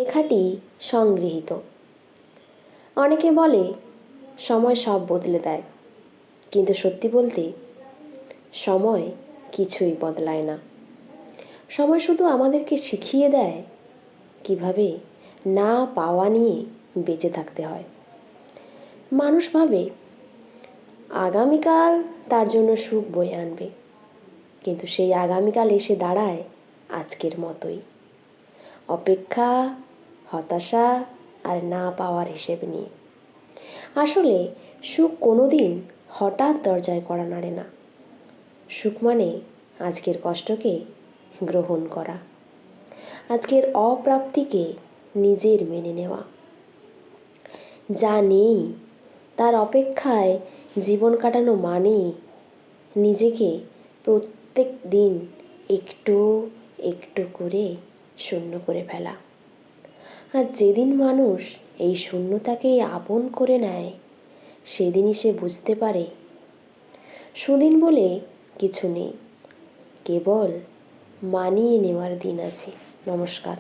লেখাটি সংগৃহীত। অনেকে বলে সময় সব বদলে দেয়, কিন্তু সত্যি বলতে সময় কিছুই বদলায় না। সময় শুধু আমাদেরকে শিখিয়ে দেয় কিভাবে না পাওয়া নিয়ে বেঁচে থাকতে হয়। মানুষ ভাবে আগামীকাল তার জন্য সুখ বয়ে আনবে, কিন্তু সেই আগামীকাল এসে দাঁড়ায় আজকের মতোই, অপেক্ষা, হতাশা আর না পাওয়ার হিসেব নিয়ে। আসলে সুখ কোনোদিন হঠাৎ দরজায় কড়া নাড়ে না। সুখ মানে আজকের কষ্টকে গ্রহণ করা, আজকের অপ্রাপ্তিকে নিজের মেনে নেওয়া। যা নেই তার অপেক্ষায় জীবন কাটানো মানে নিজেকে প্রত্যেক দিন একটু একটু করে শূন্য করে ফেলা। আর যেদিন মানুষ এই শূন্যতাকেই আপন করে নেয়, সেদিনই সে বুঝতে পারে সুদিন বলে কিছু নেই, কেবল মানিয়ে নেওয়ার দিন আছে। নমস্কার।